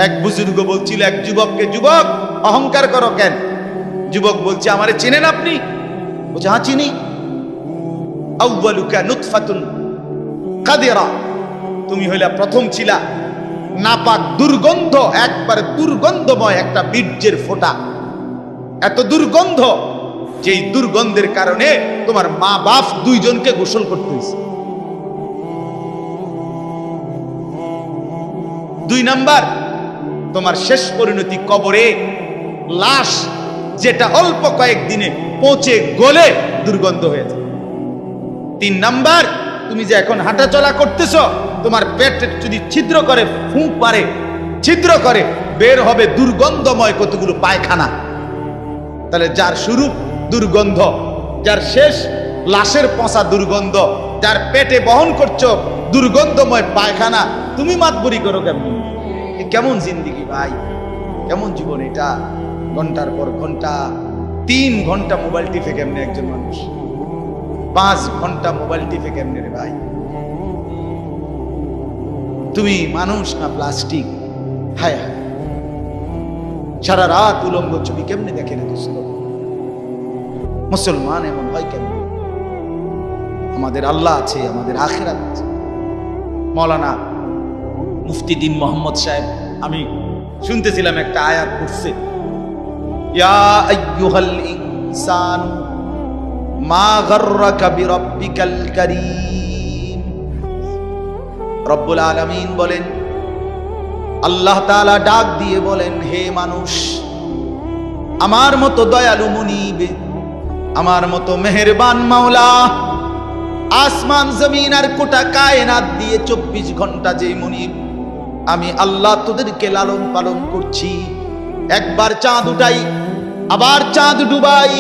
এক বুজুর্গ বলছিল এক যুবককে, যুবক অহংকার করো কেন? যুবক বলছে, আমারে চেনেন আপনি? বলছে, হ্যাঁ চিনি। আউয়ালুকা নুতফাতুন কাদিরা, তুমি হইলা প্রথম ছিলা নাপাক দুর্গন্ধ, একবারে দুর্গন্ধময় একটা বীর্যের ফোঁটা, এত দুর্গন্ধ যেই দুর্গন্ধের কারণে তোমার মা বাপ দুইজনকে গোসল করতে হয়েছে। 2 নাম্বার, তোমার শেষ পরিণতি কবরে, লাশ যেটা অল্প কয়েকদিনে পচে গলে দুর্গন্ধ হয়ে যায়। 3 নাম্বার, তুমি যে এখন হাঁটাচলা করতেছ, তোমার পেটে যদি ছিদ্র করে, ফুঁক মারে, ছিদ্র করে, বের হবে দুর্গন্ধময় কতগুলো পায়খানা। তাহলে যার শুরু দুর্গন্ধ, যার শেষ লাশের পচা দুর্গন্ধ, যার পেটে বহন করছো দুর্গন্ধময় পায়খানা, তুমি মাতবরি করো কেমন? কেমন জিন্দিগি ভাই, কেমন জীবন এটা? ঘন্টার পর ঘন্টা, 3 ঘন্টা মোবাইল টিপে কেমনে একজন মানুষ? 5 ঘন্টা মোবাইল টিপে কেমনে রে ভাই? তুমি মানুষ না প্লাস্টিক? হায় হায়, সারা রাত উলঙ্গ ছবি কেমনে দেখে রে দোস্ত? মুসলমান এমন হয় কেন? আমাদের আল্লাহ আছে, আমাদের আখিরাত আছে। মৌলানা মুফতি দ্বীন মোহাম্মদ সাহেব, আমি শুনতেছিলাম একটা আয়াত পড়ছে, ইয়া আইয়ুহাল ইনসান মা গাররাকা বিরাব্বিকাল কারীম। রব্বুল আলামিন বলেন, আল্লাহ তাআলা ডাক দিয়ে বলেন, হে মানুষ, আমার মতো দয়ালু মুনিব, আমার মতো মেহেরবান মাওলা, আসমান জমিন আর গোটা কায়নাত দিয়ে 24 ঘন্টা যে মুনিব, আমি আল্লাহ তোদেরকে লালন পালন করছি। একবার চাঁদ উঠাই, আবার চাঁদ ডুবাই,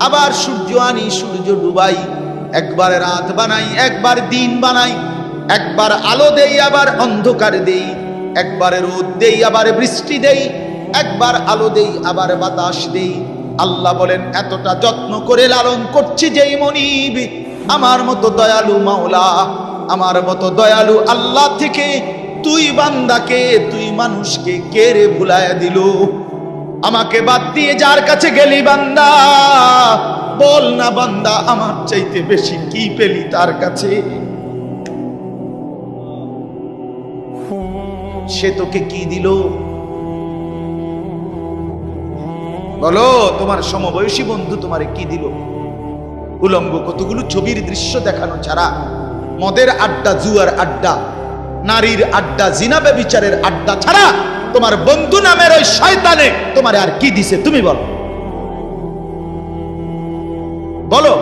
আবার সূর্য আনি, সূর্য ডুবাই, একবার রাত বানাই, একবার দিন বানাই, একবার আলো দেই, আবার অন্ধকার দেই, একবার রোদ দেই, আবার বৃষ্টি দেই, একবার আলো দেই, আবার বাতাস দেই। আল্লাহ বলেন, এতটা যত্ন করে লালন করছি যেই মনিব, আমার মতো দয়ালু মাওলা, আমার মতো দয়ালু আল্লাহ থেকে তুই বান্দাকে, তুই মানুষকে কে রে ভুলাইয়া দিল? আমাকে বাদ দিয়ে যার কাছে গেলি বান্দা, বল না বান্দা, আমার চাইতে বেশি কি পেলি তার কাছে? সে তোকে কি দিল? বলো, তোমার সমবয়সী বন্ধু তোমারে কি দিল? উলঙ্গ কতগুলো ছবির দৃশ্য দেখানো ছাড়া, মদের আড্ডা, জুয়ার আড্ডা, নারীর আড্ডা, জিনা ব্যভিচারের আড্ডা ছাড়া তোমার বন্ধু নামের ওই শয়তানে তোমারে আর কি দিছে? তুমি বলো, বলো।